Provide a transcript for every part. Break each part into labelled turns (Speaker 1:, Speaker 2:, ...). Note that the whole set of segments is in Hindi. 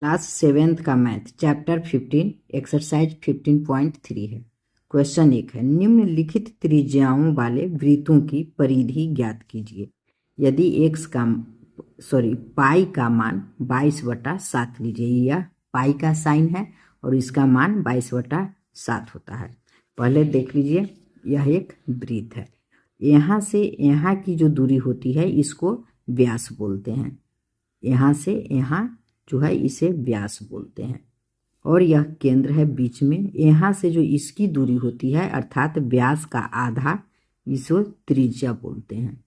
Speaker 1: क्लास 7th का मैथ चैप्टर 15 एक्सरसाइज 15.3 है। क्वेश्चन 1 है, निम्नलिखित त्रिज्याओं वाले वृत्तों की परिधि ज्ञात कीजिए। यदि पाई का मान 22/7 लीजिए। यह पाई का साइन है और इसका मान 22/7 होता है। पहले देख लीजिए, यह एक वृत्त है। यहाँ से यहाँ की जो दूरी होती है इसको व्यास बोलते हैं। यहाँ से यहाँ जो है इसे व्यास बोलते हैं और यह केंद्र है बीच में। यहाँ से जो इसकी दूरी होती है अर्थात व्यास का आधा, इसे त्रिज्या बोलते हैं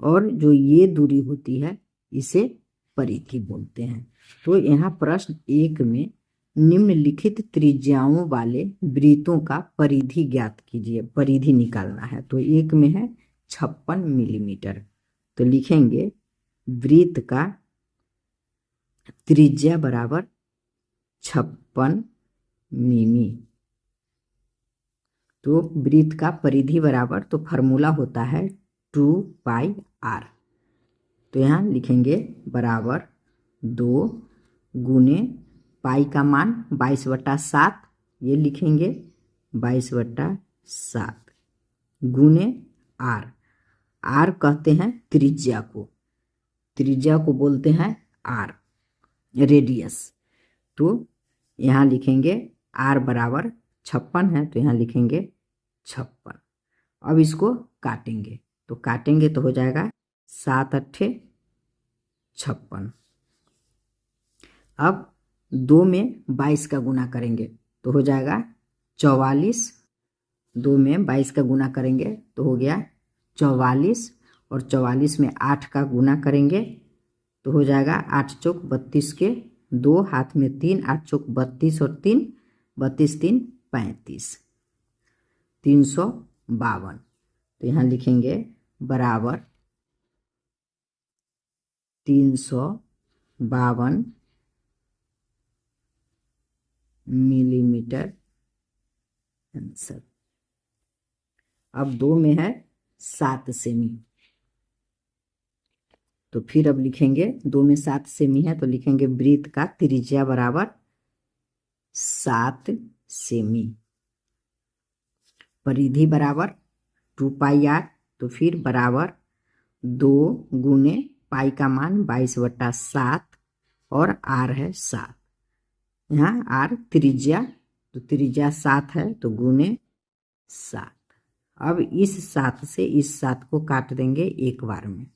Speaker 1: और जो ये दूरी होती है इसे परिधि बोलते हैं। तो यहाँ प्रश्न 1 में निम्नलिखित त्रिज्याओं वाले वृत्तों का परिधि ज्ञात कीजिए, परिधि निकालना है। तो 1 में है 56 मिलीमीटर। तो लिखेंगे वृत्त का त्रिज्या बराबर 56 मिमी। तो वृत्त का परिधि बराबर, तो फार्मूला होता है 2πr। तो यहाँ लिखेंगे बराबर 2 गुने पाई का मान 22/7, ये लिखेंगे 22/7 गुने आर। आर कहते हैं त्रिज्या को, त्रिज्या को बोलते हैं आर, रेडियस। तो यहाँ लिखेंगे आर बराबर 56 है, तो यहाँ लिखेंगे 56। अब इसको काटेंगे, तो काटेंगे तो हो जाएगा 7 अट्ठे 56। अब 2 में 22 का गुना करेंगे तो हो जाएगा 44। 2 में 22 का गुना करेंगे तो हो गया 44 और 44 में 8 का गुना करेंगे तो हो जाएगा 8 चौक 32 के 2, हाथ में 3, 8 चौक 32 और 3, 32 3 35, 352। तो यहाँ लिखेंगे बराबर 352 मिलीमीटर आंसर। अब 2 में है 7 सेमी, तो फिर अब लिखेंगे 2 में 7 सेमी है तो लिखेंगे वृत्त का त्रिज्या बराबर 7 सेमी। परिधि बराबर 2πr, तो फिर बराबर 2 गुने पाई का मान 22/7 और आर है 7। यहाँ आर त्रिज्या, तो त्रिज्या 7 है तो गुने 7। अब इस 7 से इस 7 को काट देंगे एक बार में।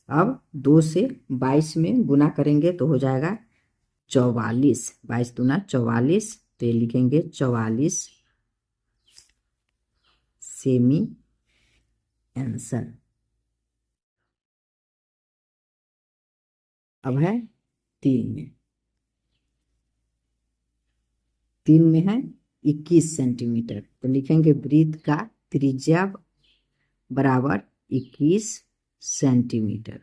Speaker 1: अब 2 से 22 में गुना करेंगे तो हो जाएगा 44, 22 दूना 44, तो ये लिखेंगे 44 सेमी आंसर। अब है 3 में, 3 में है 21 सेंटीमीटर, तो लिखेंगे वृत्त का त्रिज्या बराबर 21 सेंटीमीटर।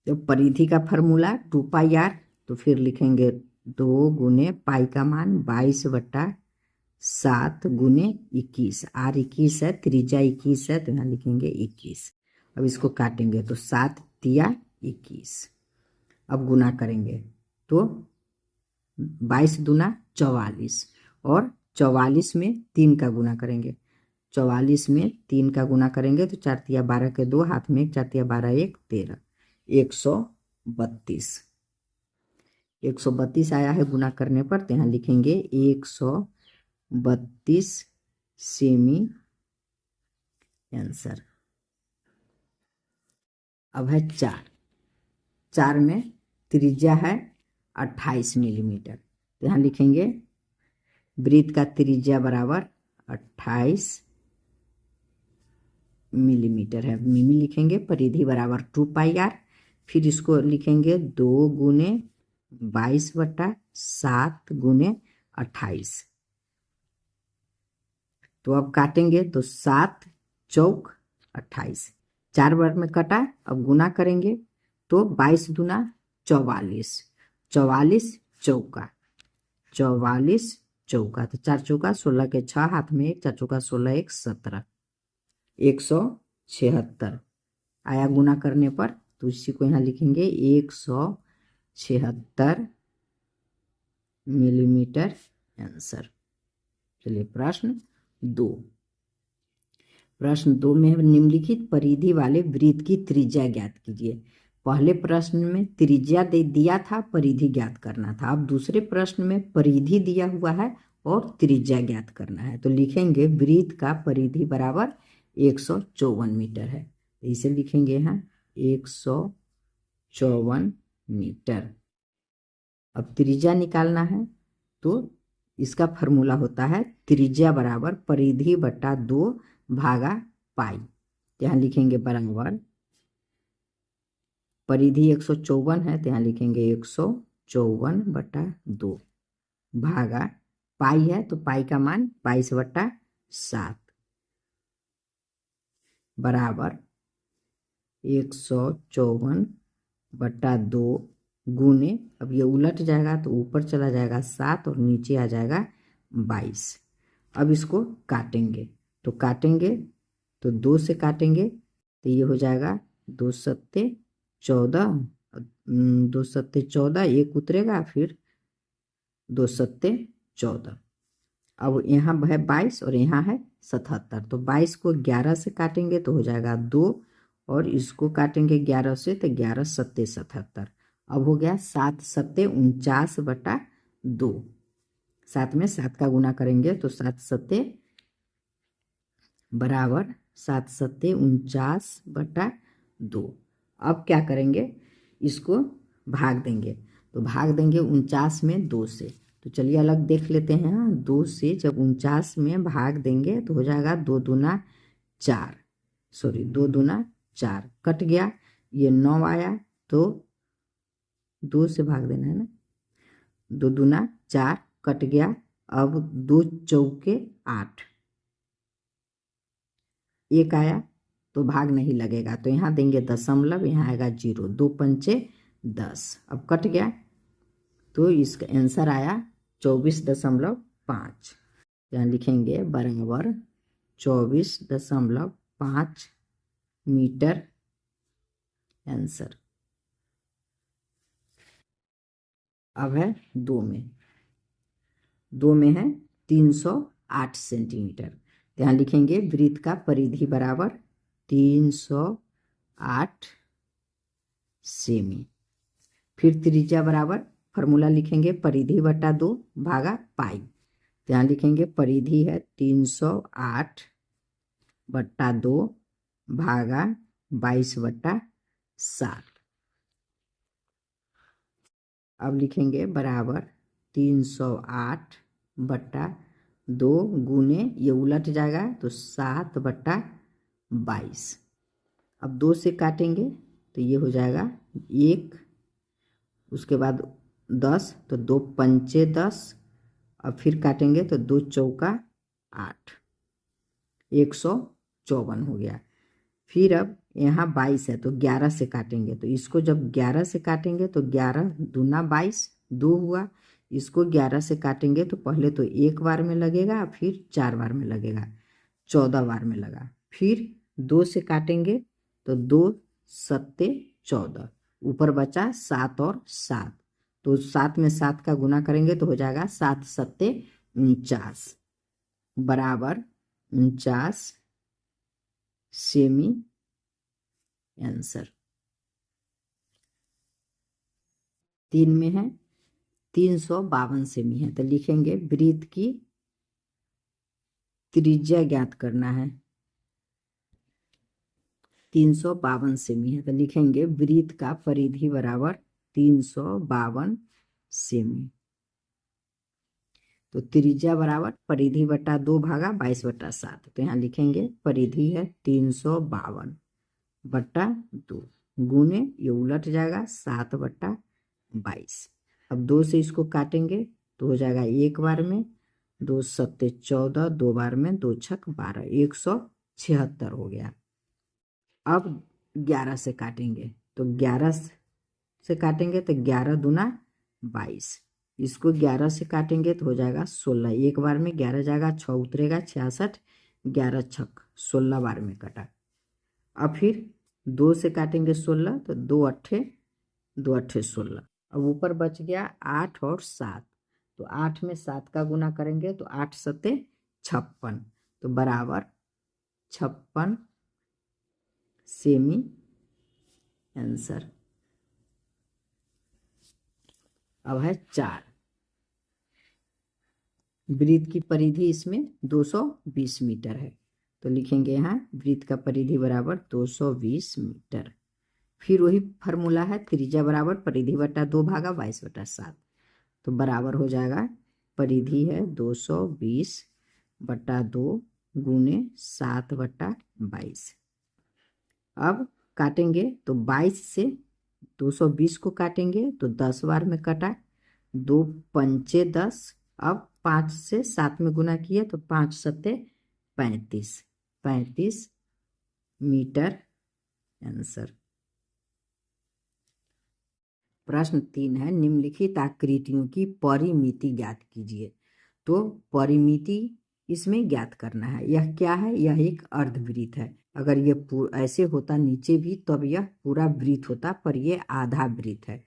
Speaker 1: तो परिधि का फार्मूला 2πr, तो फिर लिखेंगे 2 गुने पाई का मान 22/7 गुने 21। आर 21 है, त्रिज्या 21 है, तो यहाँ लिखेंगे 21। अब इसको काटेंगे तो 7 तिया 21। अब गुना करेंगे तो 22 दूना 44 और 44 में 3 का गुना करेंगे। 44 में 3 का गुना करेंगे तो 4 तिया 12 के 2, हाथ में 1, 4 तिया 12 1 13, 132। 132 आया है गुना करने पर, तो यहाँ लिखेंगे 132 सेमी आंसर। अब है 4 में त्रिज्या है 28 मिलीमीटर, तो यहाँ लिखेंगे वृत्त का त्रिज्या बराबर 28 मिलीमीटर है, मिमी लिखेंगे। परिधि बराबर 2πr, फिर इसको लिखेंगे 2 गुने 22/7 गुने 28। तो अब काटेंगे तो 7 चौक 28, 4 बार में कटा। अब गुना करेंगे तो 22 दूना 44, 44 चौका 44 चौका, तो 4 चौका 16 के 6, हाथ में 1, 4 चौका 16 1 17, 176 आया गुना करने पर। तो इसी को यहाँ लिखेंगे 176 76 मिलीमीटर आंसर। चलिए प्रश्न 2। प्रश्न 2 में निम्नलिखित परिधि वाले वृत्त की त्रिज्या ज्ञात कीजिए। पहले प्रश्न में त्रिज्या दे दिया था, परिधि ज्ञात करना था। अब दूसरे प्रश्न में परिधि दिया हुआ है और त्रिज्या ज्ञात करना है। तो लिखेंगे वृत्त का परिधि बराबर 154 मीटर है। तो इसे लिखेंगे यहाँ 154 मीटर। अब त्रिज्या निकालना है तो इसका फॉर्मूला होता है त्रिज्या बराबर परिधि बटा 2 भागा पाई। यहाँ लिखेंगे बराबर परिधि 154 है तो यहाँ लिखेंगे 154 बटा 2 भागा पाई है तो पाई का मान 22/7 बराबर 154 बटा 2 गुने, अब ये उलट जाएगा तो ऊपर चला जाएगा 7 और नीचे आ जाएगा 22। अब इसको काटेंगे तो तो 2 से काटेंगे तो ये हो जाएगा 2 सत्ते 14, 2 सत्ते 14, एक उतरेगा फिर 2 सत्ते 14। अब यहाँ है 22 और यहाँ है 77, तो 22 को 11 से काटेंगे तो हो जाएगा 2 और इसको काटेंगे 11 से तो 11 सत्ते 77। अब हो गया 7 सत्ते 49 बटा 2। 7 में 7 का गुना करेंगे तो 7 सत्ते बराबर 7 सत्ते 49 बटा 2। अब क्या करेंगे, इसको भाग देंगे तो भाग देंगे 49 में 2 से। तो चलिए अलग देख लेते हैं। 2 से जब 49 में भाग देंगे तो हो जाएगा 2 दूना 4, सॉरी 2 दूना 4, कट गया, ये 9 आया तो 2 से भाग देना है ना, 2 दूना 4 कट गया। अब 2 चौके 8, 1 आया तो भाग नहीं लगेगा तो यहाँ देंगे दशमलव, यहाँ आएगा 0, 2 पंचे 10। अब कट गया तो इसका आंसर आया 24.5। यहाँ लिखेंगे बराबर 24.5 मीटर आंसर। अब है 2 में है 308 सेंटीमीटर। यहाँ लिखेंगे वृत्त का परिधि बराबर 308 सेमी। फिर त्रिज्या बराबर फॉर्मूला लिखेंगे परिधि बटा 2 भागा पाई। यहाँ लिखेंगे परिधि है 308 बटा 2 भागा 22/7। अब लिखेंगे बराबर 308 बटा 2 गुने, ये उलट जाएगा तो 7/22। अब 2 से काटेंगे तो ये हो जाएगा 1, उसके बाद 10 तो 2 पंचे 10, अब फिर काटेंगे तो 2 चौका 8, 154 हो गया। फिर अब यहाँ 22 है तो 11 से काटेंगे तो इसको जब 11 से काटेंगे तो 11 दूना 22, 2 हुआ। इसको 11 से काटेंगे तो पहले तो 1 बार में लगेगा, फिर 4 बार में लगेगा, 14 बार में लगा। फिर 2 से काटेंगे तो 2 सत्ते 14, ऊपर बचा 7 और 7, तो 7 में 7 का गुना करेंगे तो हो जाएगा 7 सत्ते 49 बराबर 49 सेमी आंसर। 3 में है 352 सेमी है तो लिखेंगे वृत्त की त्रिज्या ज्ञात करना है। 352 सेमी है तो लिखेंगे वृत्त का परिधि बराबर 352 सेमी। तो त्रिज्या बराबर परिधि बटा 2 भागा 22/7। तो यहाँ लिखेंगे परिधि है 352 बटा 2 गुने, ये उलट जाएगा 7/22। अब 2 से इसको काटेंगे तो हो जाएगा 1 बार में, 2 सत्ते 14, 2 बार में 2 छक 12, 176 हो गया। अब 11 से काटेंगे तो 11 से काटेंगे तो 11 दूना 22, इसको 11 से काटेंगे तो हो जाएगा 16, 1 बार में 11 जाएगा, 6 उतरेगा 66, 11 छक 16 बार में कटा। अब फिर 2 से काटेंगे 16 तो 2 अट्ठे 16, अब ऊपर बच गया 8 और 7, तो 8 में 7 का गुना करेंगे तो 8 सत्ते 56, तो बराबर 56 सेमी आंसर। अब है 4, वृत्त की परिधि इसमें 220 मीटर है, तो लिखेंगे यहाँ वृत्त का परिधि बराबर 220 मीटर। फिर वही फार्मूला है, त्रिज्या बराबर परिधि बटा 2 भागा 22 बटा 7, तो बराबर हो जाएगा परिधि है 220 बटा 2 गुने 7 बटा 22। अब काटेंगे तो 22 से 220 को काटेंगे तो 10 बार में कटा, 2 पंचे 10, अब 5 से 7 में गुना किए तो 5 सत्ते 35, 35 मीटर आंसर। प्रश्न 3 है, निम्नलिखित आकृतियों की परिमिति ज्ञात कीजिए। तो परिमिति इसमें ज्ञात करना है। यह क्या है? यह एक अर्धवृत्त है। अगर ये ऐसे होता नीचे भी तब यह पूरा वृत्त होता, पर यह आधा वृत्त है।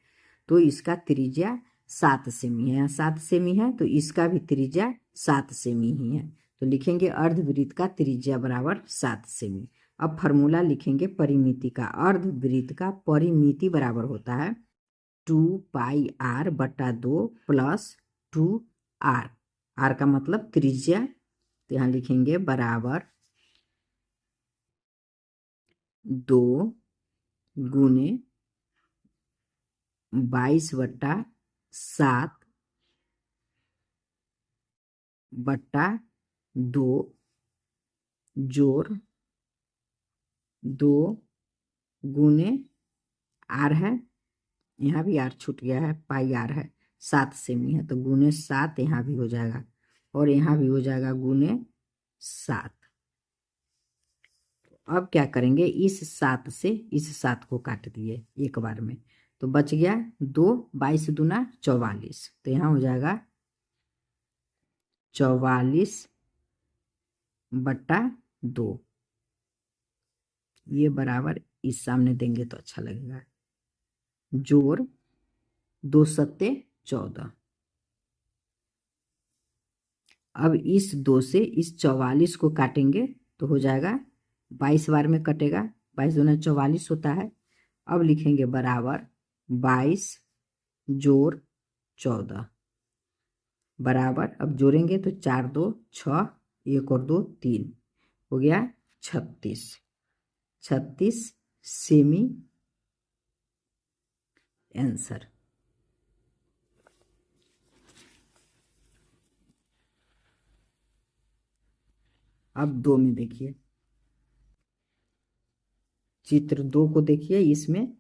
Speaker 1: तो इसका त्रिज्या 7 सेमी है, यहाँ 7 सेमी है तो इसका भी त्रिज्या 7 सेमी ही है, तो लिखेंगे अर्धवृत्त का त्रिज्या बराबर 7 सेमी। अब फॉर्मूला लिखेंगे परिमिति का। अर्धवृत्त का परिमिति बराबर होता है 2πr बटा 2 प्लस 2r, r का मतलब त्रिज्या, तो यहाँ लिखेंगे बराबर 2 गुने 22 बटा 7 बटा 2 जोड़ 2 गुने आर है, यहाँ भी आर छूट गया है, पाई आर है, 7 सेमी है तो गुने 7 यहाँ भी हो जाएगा और यहाँ भी हो जाएगा गुने 7। अब क्या करेंगे, इस 7 से इस 7 को काट दिए एक बार में, तो बच गया 2, 22 दूना 44, तो यहाँ हो जाएगा 44 बटा 2, ये बराबर इस सामने देंगे तो अच्छा लगेगा, जोड़ 2 सत्ते 14। अब इस 2 से इस 44 को काटेंगे तो हो जाएगा 22 बार में कटेगा, 22 दूना 44 होता है। अब लिखेंगे बराबर 22 जोड़ 14 बराबर, अब जोड़ेंगे तो 4 2 6, 1 और 2 3, हो गया 36, 36 सेमी आंसर। अब 2 में देखिए, चित्र 2 को देखिए, इसमें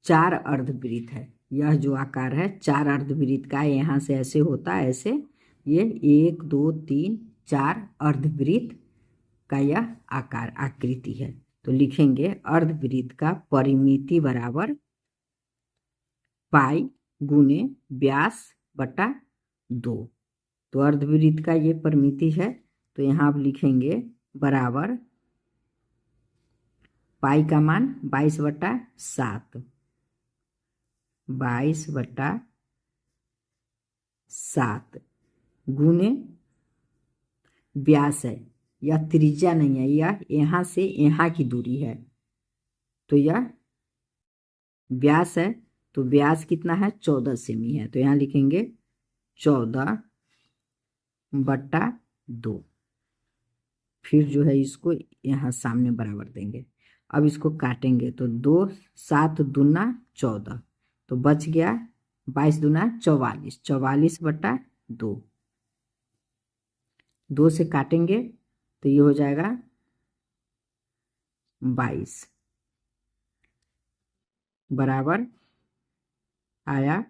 Speaker 1: 4 अर्धवृत्त है। यह जो आकार है 4 अर्धवृत्त का है, यहाँ से ऐसे होता है, ऐसे ये 1 2 3 4 अर्धवृत्त का यह आकार आकृति है। तो लिखेंगे अर्धवृत्त का परिमिति बराबर पाई गुने व्यास बटा 2, तो अर्धवृत्त का ये परिमिति है, तो यहाँ आप लिखेंगे बराबर पाई का मान 22 बटा 7, 22 बटा 7 गुने व्यास है, यह त्रिज्या नहीं है, यह यहाँ से यहाँ की दूरी है, तो यह व्यास है, तो व्यास कितना है 14 सेमी है, तो यहाँ लिखेंगे 14 बटा 2, फिर जो है इसको यहाँ सामने बराबर देंगे। अब इसको काटेंगे तो 2 7 दूना 14, तो बच गया 22 दूना 44, 44 बटा 2, 2 से काटेंगे तो ये हो जाएगा 22 बराबर आया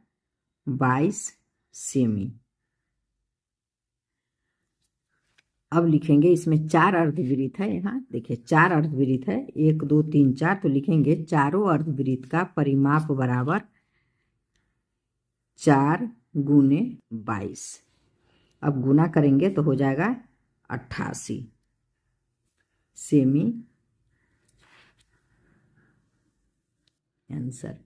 Speaker 1: 22 सेमी। अब लिखेंगे इसमें 4 अर्धवृत्त है, यहाँ देखिए 4 अर्धवृत्त है, 1 2 3 4, तो लिखेंगे चारों अर्धवृत्त का परिमाप बराबर 4 गुने 22, अब गुना करेंगे तो हो जाएगा 88 सेमी आंसर।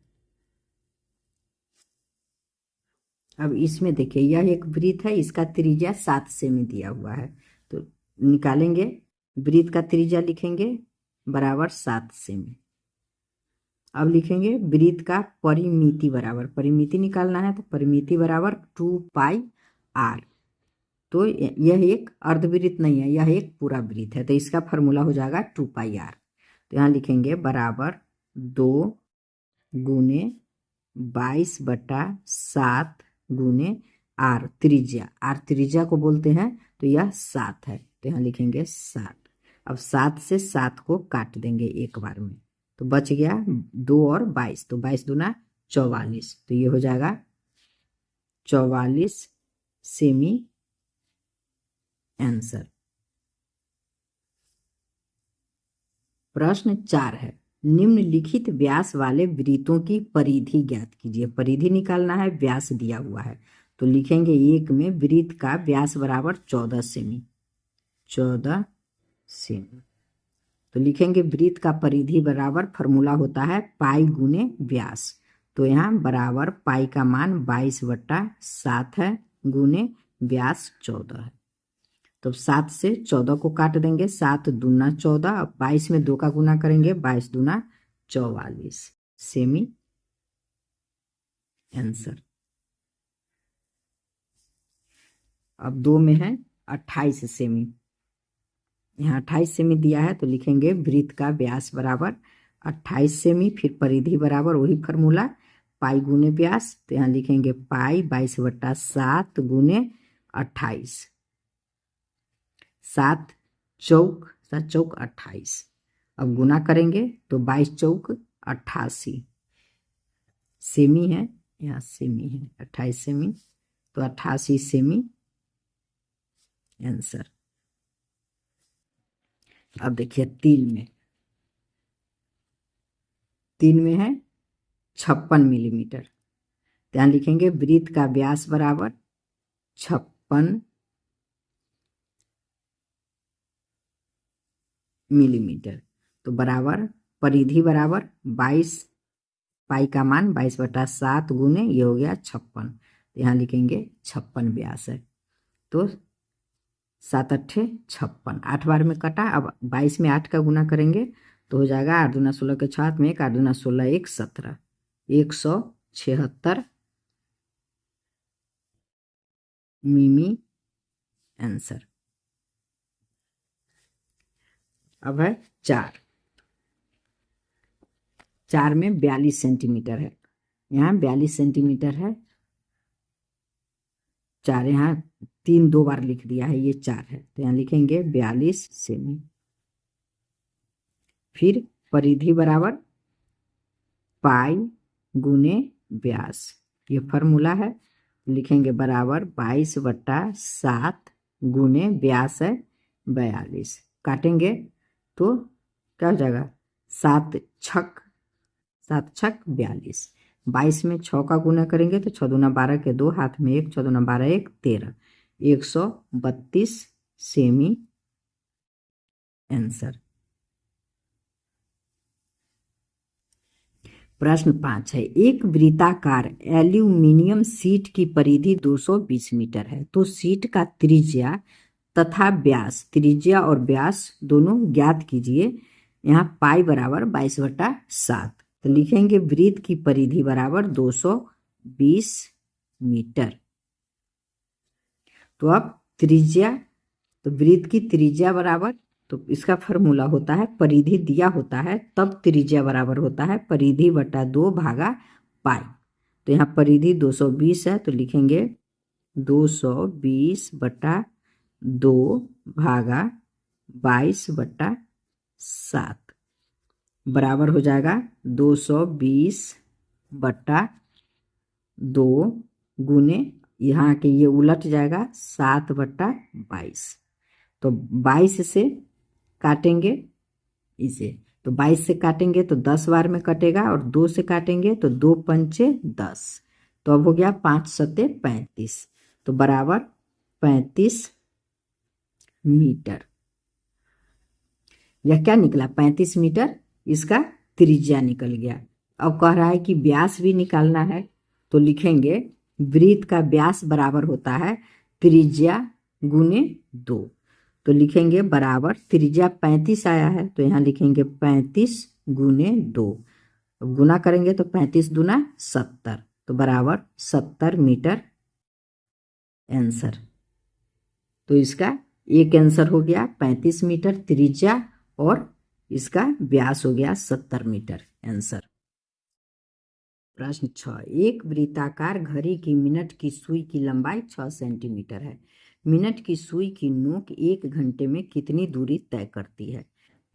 Speaker 1: अब इसमें देखिए यह एक वृत्त है, इसका त्रिज्या 7 सेमी दिया हुआ है, तो निकालेंगे। वृत्त का त्रिज्या लिखेंगे बराबर 7 सेमी। अब लिखेंगे वृत्त का परिमिति बराबर, परिमिति निकालना है तो परिमिति बराबर 2πr। तो यह एक अर्धवृत्त नहीं है, यह एक पूरा वृत्त है, तो इसका फॉर्मूला हो जाएगा 2πr। तो यहाँ लिखेंगे बराबर 2 गुने 22/7 गुने आर त्रिज्या, आर त्रिज्या को बोलते हैं, तो यह 7 है, तो यहाँ लिखेंगे 7। अब 7 से 7 को काट देंगे एक बार में, तो बच गया 2 और 22, तो 22 दूना 44, तो ये हो जाएगा 44 सेमी आंसर। प्रश्न 4 है, निम्नलिखित व्यास वाले वृत्तों की परिधि ज्ञात कीजिए। परिधि निकालना है, व्यास दिया हुआ है, तो लिखेंगे एक में वृत्त का व्यास बराबर 14 सेमी, 14 सेमी। तो लिखेंगे वृत्त का परिधि बराबर, फॉर्मूला होता है पाई गुने व्यास, तो यहाँ बराबर पाई का मान 22/7 है गुने व्यास 14 है। तो 7 से 14 को काट देंगे, 7 दूना 14, अब 22 में 2 का गुना करेंगे, 22 दूना 44 सेमी आंसर। अब 2 में है 28 सेमी, यहाँ 28 सेमी दिया है, तो लिखेंगे वृत्त का व्यास बराबर 28 सेमी, फिर परिधि बराबर वही फॉर्मूला पाई गुने व्यास, तो यहाँ लिखेंगे पाई 22/7 गुने 28, 7 चौक 28। अब गुना करेंगे तो 22 चौक 88 सेमी है, यहाँ सेमी है 28 सेमी, तो 88 सेमी आंसर। अब देखिए 3 में है 56 मिलीमीटर, यहाँ लिखेंगे वृत्त का व्यास बराबर 56 मिलीमीटर, तो बराबर परिधि बराबर 22, पाई का मान 22/7 गुने ये हो गया 56, तो यहाँ लिखेंगे 56 व्यास है, तो 7 8 56, 8 बार में कटा। अब 22 में 8 का गुना करेंगे तो हो जाएगा 8 दूना 16 के 6 में 1, 8 दूना 16 1 17, 176 मिमी आंसर। अब है 4 में 42 सेंटीमीटर है, यहाँ 42 सेंटीमीटर है, 4 यहाँ 3 2 बार लिख दिया है, ये 4 है, तो यहाँ लिखेंगे 42 सेमी। फिर परिधि बराबर पाई गुने व्यास, ये फॉर्मूला है, लिखेंगे बराबर 22/7 गुने व्यास है 42, काटेंगे तो क्या हो जाएगा 7 छक 42, 22 में 6 का गुना करेंगे तो 6 दूना 12 के 2, हाथ में 1, 6 दूना 12 1 13, 132 सेमी आंसर। प्रश्न 5 है, एक वृत्ताकार एल्यूमिनियम शीट की परिधि 220 मीटर है, तो शीट का त्रिज्या तथा व्यास, त्रिज्या और व्यास दोनों ज्ञात कीजिए। यहाँ पाई बराबर 22/7, तो लिखेंगे वृत्त की परिधि बराबर 220 मीटर। तो अब त्रिज्या, तो वृत्त की त्रिज्या बराबर, तो इसका फॉर्मूला होता है परिधि दिया होता है तब त्रिज्या बराबर होता है परिधि बटा 2 भागा पाई, तो यहाँ परिधि 220 है, तो लिखेंगे 220/2 भागा 22/7 बराबर हो जाएगा 220/2 गुने, यहाँ के ये उलट जाएगा 7/22, तो 22 से काटेंगे इसे, तो 22 से काटेंगे तो 10 बार में कटेगा, और 2 से काटेंगे तो 2 पंचे 10, तो अब हो गया 5 सत्ते 35, तो बराबर 35 मीटर। यह क्या निकला 35 मीटर, इसका त्रिज्या निकल गया। अब कह रहा है कि व्यास भी निकालना है, तो लिखेंगे वृत्त का व्यास बराबर होता है त्रिज्या गुने 2। तो लिखेंगे बराबर, त्रिज्या 35 आया है तो यहाँ लिखेंगे 35 गुने 2। अब गुना करेंगे तो 35 दूना 70, तो बराबर 70 मीटर आंसर। तो इसका एक आंसर हो गया 35 मीटर त्रिज्या और इसका व्यास हो गया 70 मीटर आंसर। प्रश्न 6, एक वृत्ताकार घड़ी की मिनट की सुई की लंबाई 6 सेंटीमीटर है। मिनट की सुई की नोक 1 घंटे में कितनी दूरी तय करती है?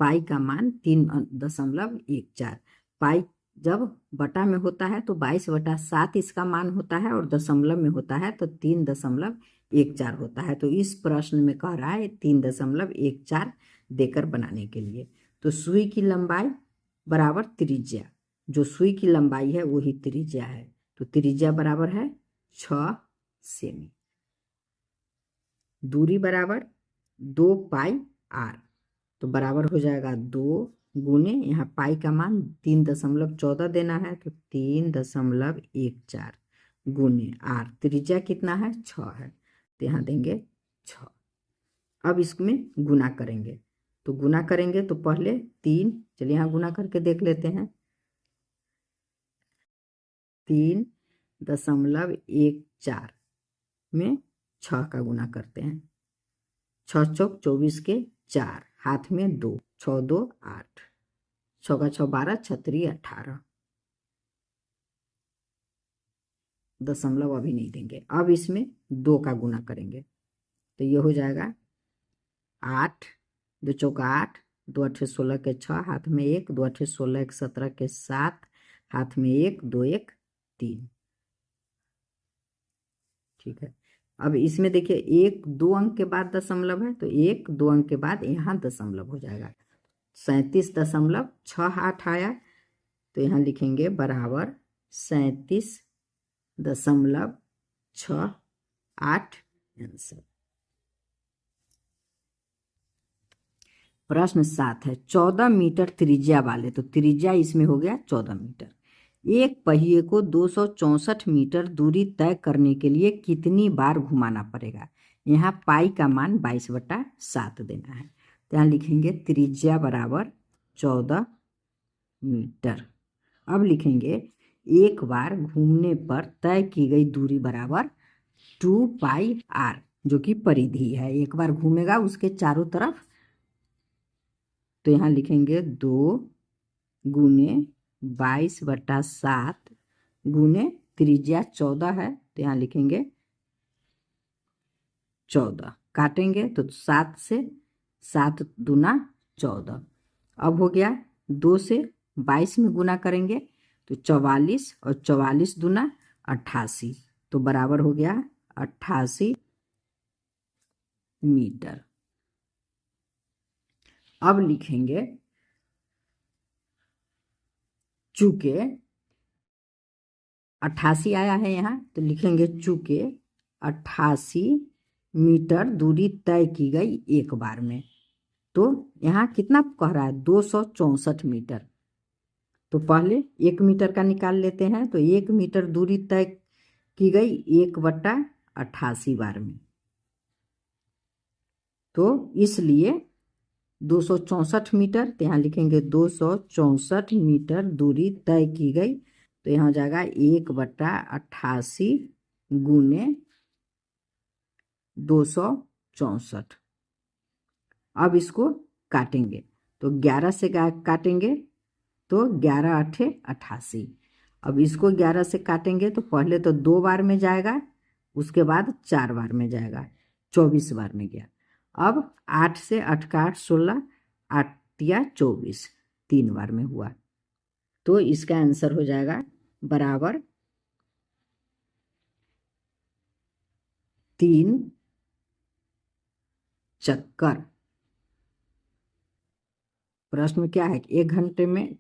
Speaker 1: पाई का मान 3.14। पाई जब बटा में होता है तो 22/7 इसका मान होता है, और दशमलव में होता है तो 3.14 होता है। तो इस प्रश्न में कह रहा है 3.14 देकर बनाने के लिए। तो सुई की लंबाई बराबर त्रिज्या, जो सुई की लंबाई है वही त्रिज्या है, तो त्रिज्या बराबर है 6 सेमी। दूरी बराबर 2 पाई आर, तो बराबर हो जाएगा 2 गुने, यहाँ पाई का मान 3.14 देना है तो 3.14 गुने आर, त्रिज्या कितना है 6 है तो यहाँ देंगे 6। अब इसमें गुना करेंगे, तो गुना करेंगे तो पहले 3, चलिए यहाँ गुना करके देख लेते हैं। 3.14 में 6 का गुना करते हैं, 6 चौक 24 के 4, हाथ में 2, 6 2 8, 6 का 6 12, 6 18, दशमलव अभी नहीं देंगे। अब इसमें 2 का गुना करेंगे तो ये हो जाएगा 8, 2 चौका 8, 2 8 16 के 6, हाथ में 1, 2 8 16 के 17 के 7, हाथ में 1, 2 1 3। ठीक है, अब इसमें देखिए 1 2 अंक के बाद दशमलव है तो 1 2 अंक के बाद यहाँ दशमलव हो जाएगा, 37.68 आया तो यहाँ लिखेंगे बराबर 37.68 आंसर। प्रश्न 7 है, 14 मीटर त्रिज्या वाले, तो त्रिज्या इसमें हो गया 14 मीटर, एक पहिए को 264 मीटर दूरी तय करने के लिए कितनी बार घुमाना पड़ेगा? यहाँ पाई का मान 22/7 देना है तो यहाँ लिखेंगे त्रिज्या बराबर 14 मीटर। अब लिखेंगे एक बार घूमने पर तय की गई दूरी बराबर 2 पाई आर, जो कि परिधि है, एक बार घूमेगा उसके चारों तरफ, तो यहाँ लिखेंगे 2 गुने 22/7 गुने त्रिज्या 14 है तो यहाँ लिखेंगे 14, काटेंगे तो 7 से 7 दूना 14। अब हो गया 2 से 22 में गुना करेंगे तो 44, और 44 दूना 88, तो बराबर हो गया 88 मीटर। अब लिखेंगे चूंकि 88 आया है यहाँ तो लिखेंगे चूंकि 88 मीटर दूरी तय की गई एक बार में, तो यहाँ कितना कह रहा है 264 मीटर, तो पहले 1 मीटर का निकाल लेते हैं, तो 1 मीटर दूरी तय की गई 1/88 बार में, तो इसलिए 264 मीटर, तो यहाँ लिखेंगे 264 मीटर दूरी तय की गई, तो यहाँ हो जाएगा 1/88 गुने 264। अब इसको काटेंगे तो 11 से काटेंगे तो 11 8 88। अब इसको 11 से काटेंगे तो पहले तो 2 बार में जाएगा, उसके बाद 4 बार में जाएगा, 24 बार में गया। अब 8 से 8 का 8 16, 8 या 24, 3 बार में हुआ, तो इसका आंसर हो जाएगा बराबर 3 चक्कर। प्रश्न में क्या है, 1 घंटे में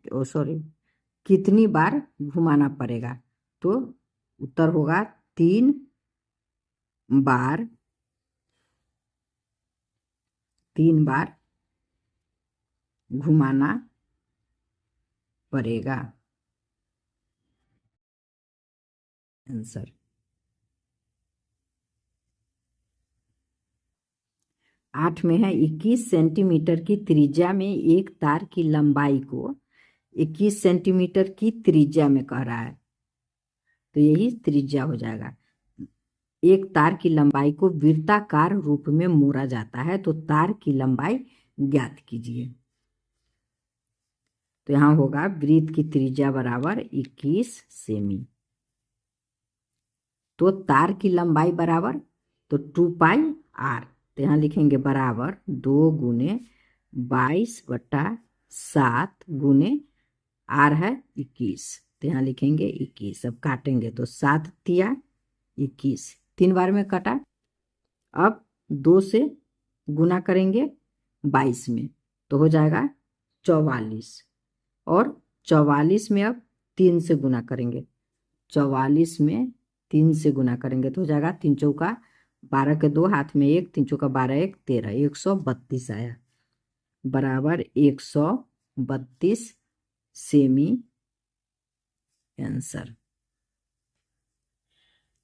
Speaker 1: कितनी बार घुमाना पड़ेगा? तो उत्तर होगा 3 बार, 3 बार घुमाना पड़ेगा आंसर। 8 में है 21 सेंटीमीटर की त्रिज्या में एक तार की लंबाई को 21 सेंटीमीटर की त्रिज्या में कह रहा है, तो यही त्रिज्या हो जाएगा। एक तार की लंबाई को वृत्ताकार रूप में मोड़ा जाता है, तो तार की लंबाई ज्ञात कीजिए। तो यहां होगा वृत्त की त्रिज्या बराबर 21 सेमी, तो तार की लंबाई बराबर तो 2πr, तो यहां लिखेंगे बराबर 2 गुने 22/7 गुने r है 21, तो यहाँ लिखेंगे 21। अब काटेंगे तो 7 तिया 21, 3 बार में कटा। अब 2 से गुना करेंगे 22 में, तो हो जाएगा 44, और 44 में अब 3 से गुना करेंगे, 44 में 3 से गुना करेंगे तो हो जाएगा 3 चौका 12 के 2 हाथ में 1, 3 चौका 12 1 13, 132 आया, बराबर 132 सेमी आंसर।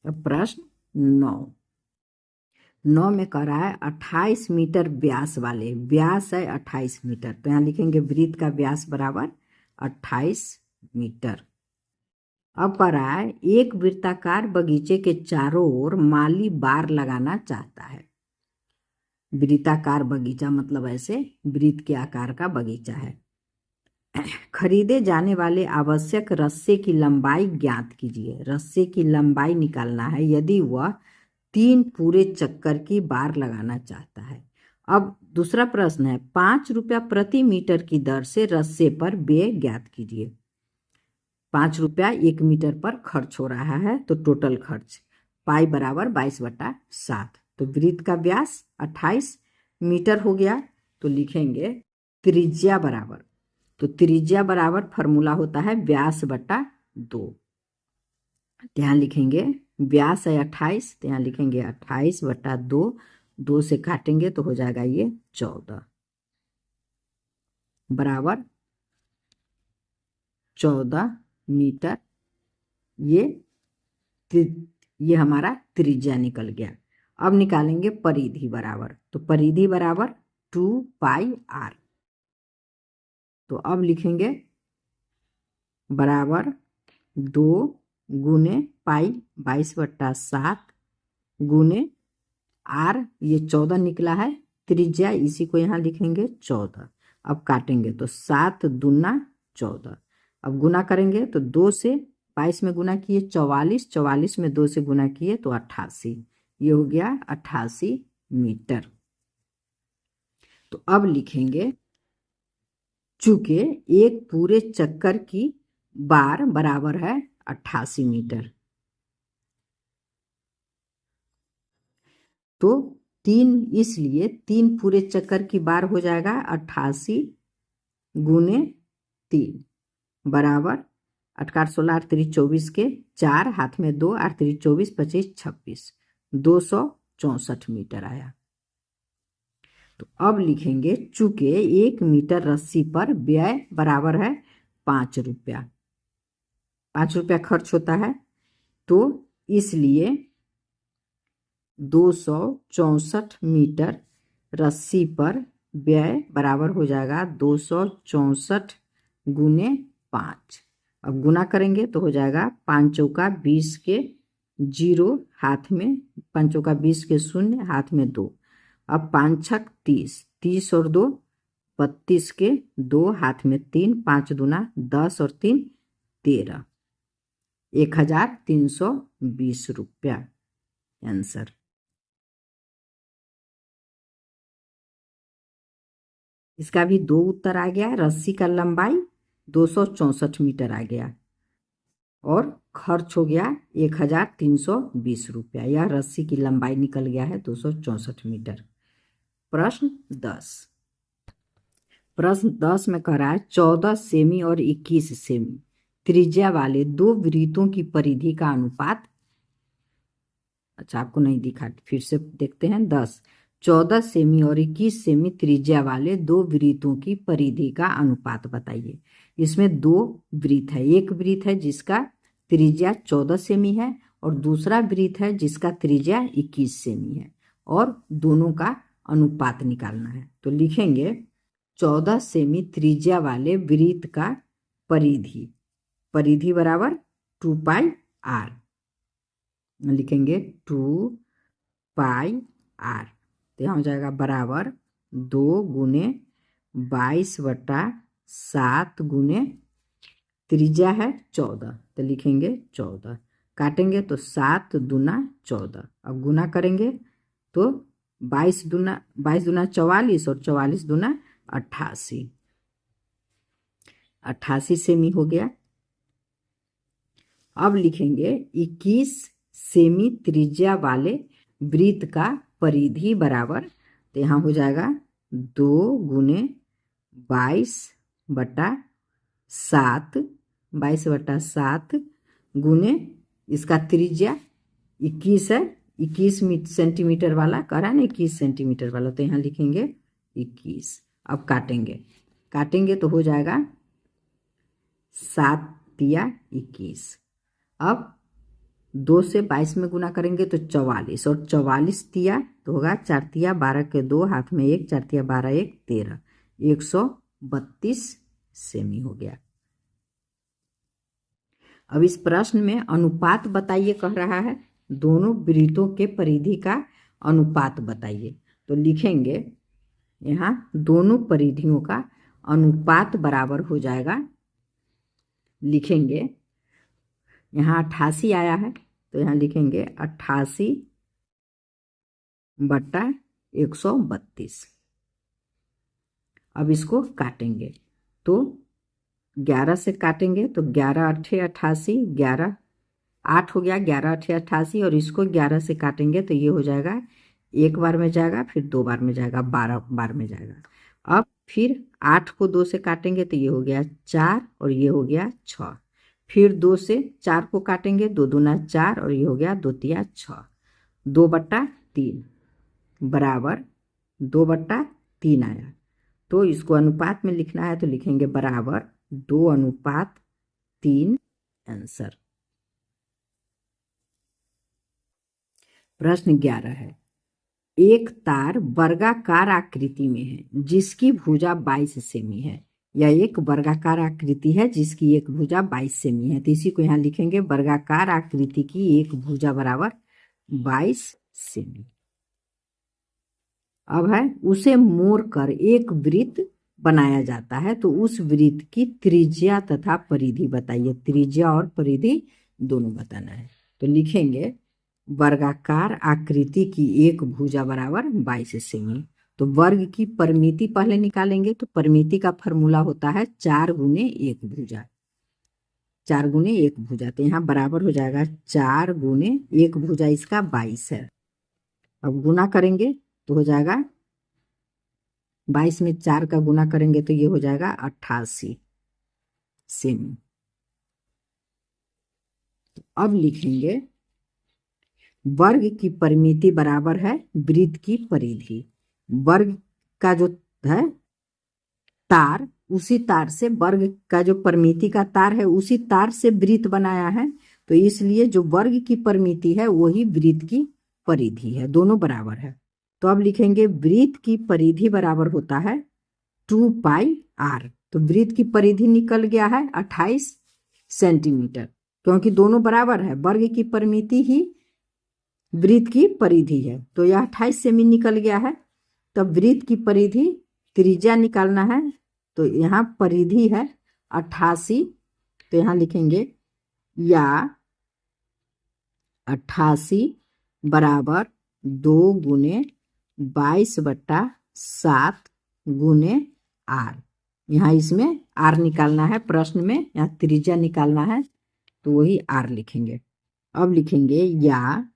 Speaker 1: अब प्रश्न 9 में कह रहा है 28 मीटर व्यास वाले, व्यास है 28 मीटर, तो यहाँ लिखेंगे वृत्त का व्यास बराबर 28 मीटर। अब कह रहा है एक वृत्ताकार बगीचे के चारों ओर माली बार लगाना चाहता है। वृत्ताकार बगीचा मतलब ऐसे वृत्त के आकार का बगीचा है। खरीदे जाने वाले आवश्यक रस्से की लंबाई ज्ञात कीजिए। रस्से की लंबाई निकालना है यदि वह 3 पूरे चक्कर की बार लगाना चाहता है। अब दूसरा प्रश्न है 5 रुपया प्रति मीटर की दर से रस्से पर व्यय ज्ञात कीजिए। 5 रुपया 1 मीटर पर खर्च हो रहा है, तो टोटल खर्च पाई बराबर 22/7, तो वृत्त का व्यास 28 मीटर हो गया, तो लिखेंगे त्रिज्या बराबर, तो त्रिज्या बराबर फॉर्मूला होता है व्यास बटा 2, यहाँ लिखेंगे व्यास है 28, तो यहाँ लिखेंगे 28/2, 2 से काटेंगे तो हो जाएगा ये 14, बराबर 14 मीटर। ये हमारा त्रिज्या निकल गया। अब निकालेंगे परिधि बराबर, तो परिधि बराबर 2πr, तो अब लिखेंगे बराबर 2 गुने पाई 22/7 गुने r, ये 14 निकला है त्रिज्या, इसी को यहाँ लिखेंगे 14। अब काटेंगे तो 7 दूना 14, अब गुना करेंगे तो 2 से 22 में गुना किए 44, 44 में 2 से गुना किए तो 88, ये हो गया 88 मीटर। तो अब लिखेंगे चूंकि एक पूरे चक्कर की बार बराबर है 88 मीटर, तो 3, इसलिए 3 पूरे चक्कर की बार हो जाएगा 88 गुने 3 बराबर 8 16 8 3 24 के 4 हाथ में 2, 8 3 24 25 26, 264 मीटर आया। तो अब लिखेंगे चूंकि 1 मीटर रस्सी पर व्यय बराबर है 5 रुपया, 5 रुपया खर्च होता है, तो इसलिए 264 मीटर रस्सी पर व्यय बराबर हो जाएगा 264 गुने 5। अब गुना करेंगे तो हो जाएगा 5 चौका 20 के 0 हाथ में, 5 चौका 20 के 0 हाथ में 2, अब 5 छक 30, 30 और 2 32 के 2 हाथ में 3, 5 दूना 10 और 3 13, 1320 रुपया आंसर। इसका भी 2 उत्तर आ गया। रस्सी का लंबाई 264 मीटर आ गया और खर्च हो गया 1320 रुपया। यह रस्सी की लंबाई निकल गया है 264 मीटर। प्रश्न 10, प्रश्न 10 में कह रहा है 14 सेमी और 21 सेमी त्रिज्या वाले 2 वृत्तों की परिधि का अनुपात। अच्छा, आपको नहीं दिखा, फिर से देखते हैं। 10, 14 सेमी और 21 सेमी त्रिज्या वाले 2 वृत्तों की परिधि का अनुपात बताइए। इसमें 2 वृत्त है, एक वृत्त है जिसका त्रिज्या 14 सेमी है और दूसरा वृत्त है जिसका त्रिज्या 21 सेमी है, और दोनों का अनुपात निकालना है। तो लिखेंगे 14 सेमी त्रिज्या वाले वृत्त का परिधि, परिधि बराबर 2 पाई r, लिखेंगे 2 पाई r। तो यहाँ हो जाएगा बराबर 2 गुने 22/7 गुने त्रिज्या है 14, तो लिखेंगे 14। काटेंगे तो 7 दूना 14, अब गुना करेंगे तो 22 दूना 44 और 44 दूना 88, 88 सेमी हो गया। अब लिखेंगे 21 सेमी त्रिज्या वाले वृत्त का परिधि बराबर, तो यहाँ हो जाएगा 2 गुने 22/7, 22/7 गुने इसका त्रिज्या 21 है, 21 सेंटीमीटर वाला कह रहा है ना, 21 सेंटीमीटर वाला, तो यहाँ लिखेंगे 21। अब काटेंगे तो हो जाएगा 7 तिया 21। अब 2 से 22 में गुना करेंगे तो 44, और 44 तिया तो होगा 4 तिया 12 के 2, हाथ में 1, 4 तिया 12 1 13, 132 सेमी हो गया। अब इस प्रश्न में अनुपात बताइए कह रहा है, दोनों वृत्तों के परिधि का अनुपात बताइए। तो लिखेंगे यहाँ दोनों परिधियों का अनुपात बराबर हो जाएगा, लिखेंगे यहाँ 88 आया है तो यहाँ लिखेंगे 88/132। अब इसको काटेंगे तो 11 से काटेंगे तो 11 8 88, 11 8 हो गया, 11 8 88, और इसको 11 से काटेंगे तो ये हो जाएगा, एक बार में जाएगा, फिर 2 बार में जाएगा, 12 बार में जाएगा। अब फिर 8 को 2 से काटेंगे तो ये हो गया 4 और ये हो गया 6, फिर 2 से 4 को काटेंगे, 2 दूना 4 और ये हो गया 2 तिया 6, 2/3 बराबर 2/3 आया। तो इसको अनुपात में लिखना है तो लिखेंगे बराबर 2:3 आंसर। प्रश्न 11 है, एक तार वर्गाकार आकृति में है जिसकी भुजा 22 सेमी है। यह एक वर्गाकार आकृति है जिसकी एक भुजा 22 सेमी है, तो इसी को यहाँ लिखेंगे वर्गाकार आकृति की एक भुजा बराबर 22 सेमी। अब है उसे मोड़ कर एक वृत्त बनाया जाता है, तो उस वृत्त की त्रिज्या तथा परिधि बताइए। त्रिज्या और परिधि दोनों बताना है, तो लिखेंगे वर्गाकार आकृति की एक भुजा बराबर 22 सेमी। तो वर्ग की परिमिति पहले निकालेंगे, तो परिमिति का फॉर्मूला होता है 4 गुने 1 भुजा, 4 गुने 1 भुजा, तो यहाँ बराबर हो जाएगा 4 गुने 1 भुजा, इसका 22 है। अब गुना करेंगे तो हो जाएगा 22 में 4 का गुना करेंगे तो ये हो जाएगा 88 सेमी। तो अब लिखेंगे वर्ग की परिमिति बराबर है वृत्त की परिधि। वर्ग का जो है तार, उसी तार से वर्ग का जो परिमिति का तार है उसी तार से वृत्त बनाया है, तो इसलिए जो वर्ग की परिमिति है वही वृत्त की परिधि है, दोनों बराबर है। तो अब लिखेंगे वृत्त की परिधि बराबर होता है 2 पाई r। तो वृत्त की परिधि निकल गया है 28 सेंटीमीटर, क्योंकि दोनों बराबर है, वर्ग की परिमिति ही वृत्त की परिधि है, तो यह 28 सेमी निकल गया है। तब वृत्त की परिधि त्रिज्या निकालना है, तो यहाँ परिधि है 88, तो यहाँ लिखेंगे या 88 बराबर 2 गुने 22/7 गुने r। यहाँ इसमें r निकालना है, प्रश्न में यहाँ त्रिज्या निकालना है, तो वही r लिखेंगे। अब लिखेंगे या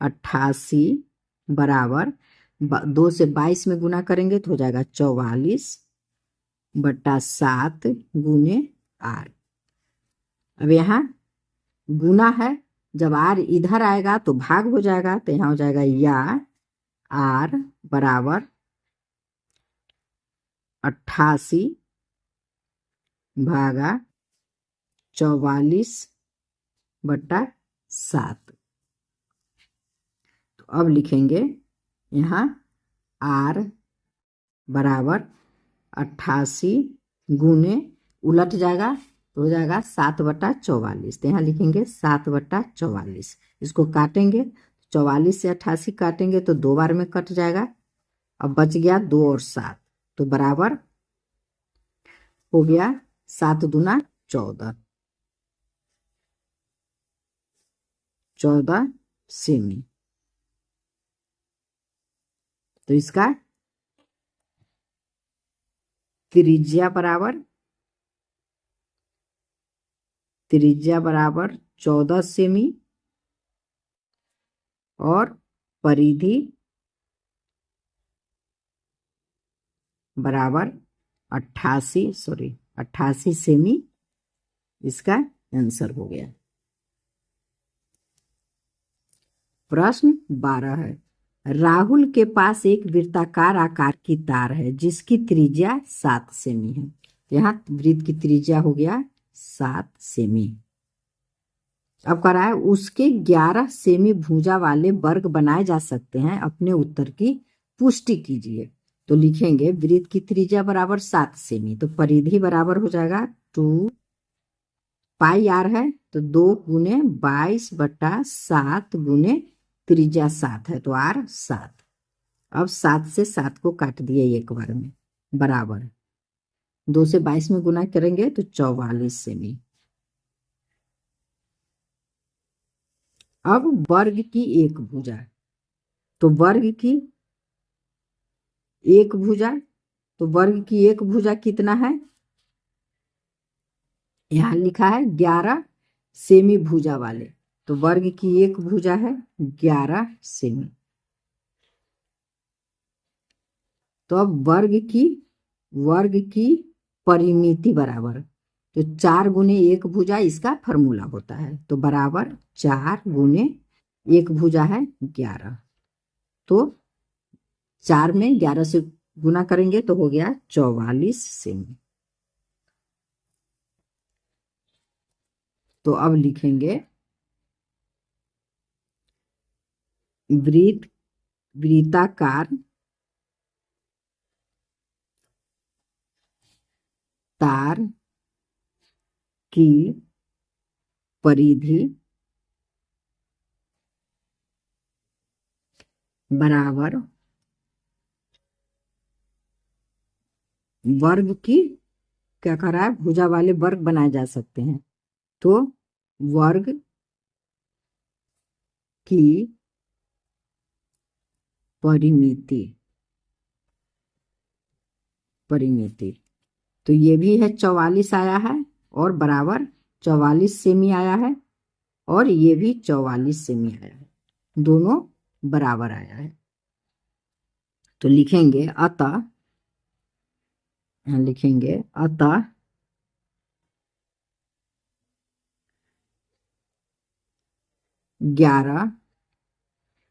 Speaker 1: 88 बराबर 2 से 22 में गुना करेंगे तो हो जाएगा 44/7 गुने r। अब यहाँ गुना है, जब r इधर आएगा तो भाग हो जाएगा, तो यहाँ हो जाएगा या r बराबर 88 भागा 44/7। तो अब लिखेंगे यहाँ आर बराबर 88 गुने उलट जाएगा तो हो जाएगा 7/44। तो यहाँ लिखेंगे 7/44। इसको काटेंगे 44 से 88 काटेंगे तो 2 बार में कट जाएगा। अब बच गया 2 और 7 तो बराबर हो गया 7 दूना 14, 14 सेमी। तो इसका त्रिज्या बराबर 14 सेमी और परिधि बराबर 88 सेमी। इसका आंसर हो गया। प्रश्न 12 है, राहुल के पास एक वृत्ताकार आकार की तार है जिसकी त्रिज्या 7 सेमी है। यहाँ वृत्त की त्रिज्या हो गया 7 सेमी। अब कह रहा है उसके 11 सेमी भुजा वाले वर्ग बनाए जा सकते हैं, अपने उत्तर की पुष्टि कीजिए। तो लिखेंगे वृत्त की त्रिज्या बराबर 7 सेमी तो परिधि बराबर हो जाएगा 2 पाई आर है तो 2 गुने 22/7 गुने त्रिज्या 7 है तो आर 7। अब 7 से 7 को काट दिए एक बार में, बराबर 2 से 22 में गुना करेंगे तो 44 सेमी। अब वर्ग की एक भुजा, तो वर्ग की एक भुजा, तो वर्ग की एक भुजा कितना है, यहाँ लिखा है 11 सेमी भुजा वाले, तो वर्ग की एक भुजा है 11 सेमी। तो अब वर्ग की परिमिति बराबर, तो 4 गुने एक भुजा इसका फॉर्मूला होता है, तो बराबर 4 गुने एक भुजा है 11, तो 4 में 11 से गुना करेंगे तो हो गया 44 सेमी। तो अब लिखेंगे वृत्ताकार तार की परिधि बराबर वर्ग की, क्या कर रहा है, भुजा वाले वर्ग बनाए जा सकते हैं, तो वर्ग की परिमिति तो ये भी है 44 आया है और बराबर 44 सेमी आया है, और ये भी 44 सेमी आया है, दोनों बराबर आया है। तो लिखेंगे अतः 11,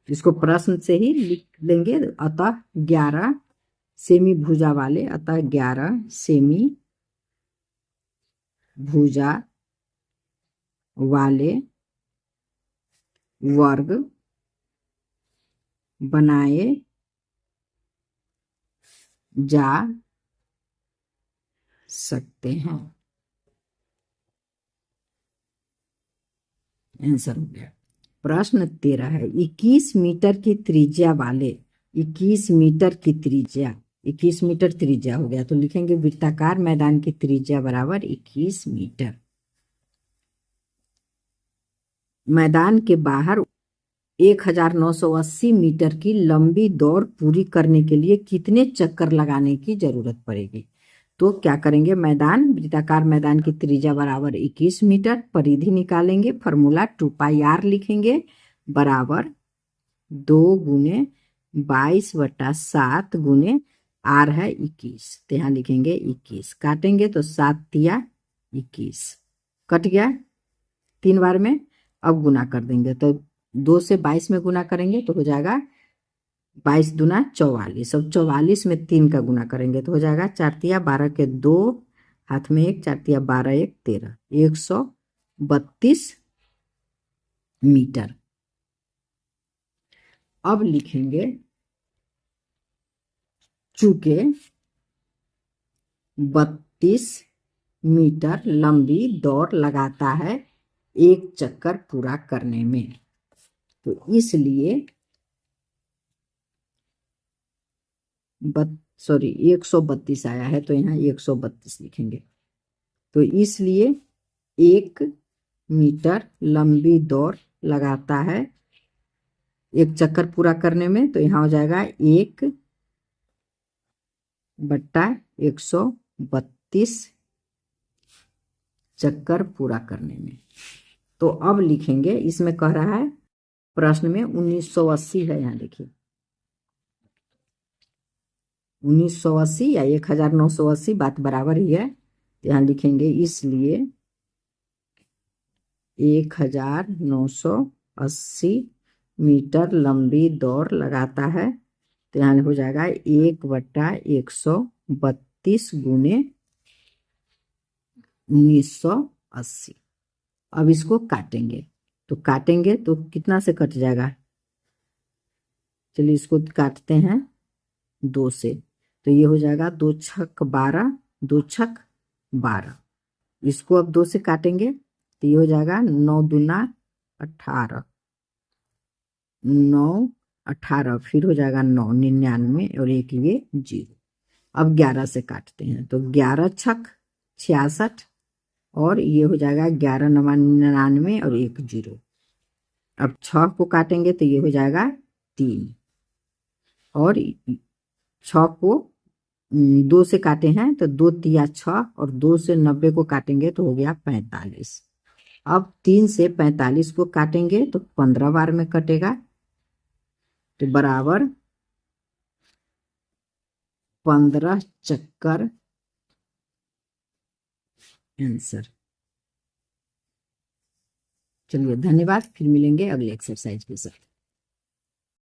Speaker 1: इसको प्रश्न से ही लिख लेंगे, अतः 11 सेमी भुजा वाले, अतः 11 सेमी भुजा वाले वर्ग बनाए जा सकते हैं। आंसर हो गया। प्रश्न 13 है, 21 मीटर की त्रिज्या वाले 21 मीटर की त्रिज्या 21 मीटर त्रिज्या हो गया, तो लिखेंगे वृत्ताकार मैदान की त्रिज्या बराबर 21 मीटर। मैदान के बाहर 1980 मीटर की लंबी दौड़ पूरी करने के लिए कितने चक्कर लगाने की जरूरत पड़ेगी। तो क्या करेंगे, वृत्ताकार मैदान की त्रिज्या बराबर 21 मीटर, परिधि निकालेंगे, फॉर्मूला 2πr लिखेंगे, बराबर 2 गुने 22/7 गुने आर है 21, तो यहाँ लिखेंगे 21, काटेंगे तो 7 तिया 21, कट गया 3 बार में। अब गुना कर देंगे तो 2 से 22 में गुना करेंगे तो हो जाएगा 22 दूना 44, अब 44 में 3 का गुना करेंगे तो हो जाएगा 4 तिया 12 के 2 हाथ में 1, 4 तिया 12 1 13, 132 मीटर। अब लिखेंगे चूंकि 32 मीटर लंबी दौड़ लगाता है एक चक्कर पूरा करने में, तो इसलिए 132 आया है तो यहाँ 132 लिखेंगे। तो इसलिए 1 मीटर लंबी दौड़ लगाता है एक चक्कर पूरा करने में, तो यहाँ हो जाएगा 1/132 चक्कर पूरा करने में। तो अब लिखेंगे, इसमें कह रहा है प्रश्न में 1980 है, यहाँ देखिए 1980 या 1980 बात बराबर ही है। तो यहाँ लिखेंगे इसलिए 1980 मीटर लंबी दौड़ लगाता है, तो यहाँ हो जाएगा 1/132 गुने 1980। अब इसको काटेंगे, तो काटेंगे तो कितना से कट जाएगा, चलिए इसको काटते हैं 2 से, तो ये हो जाएगा 2 छक 12, 2 छक 12। इसको अब 2 से काटेंगे तो ये हो जाएगा 9 दूना 18, 9 18, फिर हो जाएगा 9 99 और एक ये 0। अब 11 से काटते हैं, तो 11 छक 66 और ये हो जाएगा 11 9 99 और एक 0। अब 6 को काटेंगे तो ये हो जाएगा 3 और 6 को 2 से काटे हैं तो 2 तिया 6 और 2 से 90 को काटेंगे तो हो गया 45। अब 3 से 45 को काटेंगे तो 15 बार में कटेगा, तो बराबर 15 चक्कर आंसर। चलिए धन्यवाद, फिर मिलेंगे अगले एक्सरसाइज के साथ।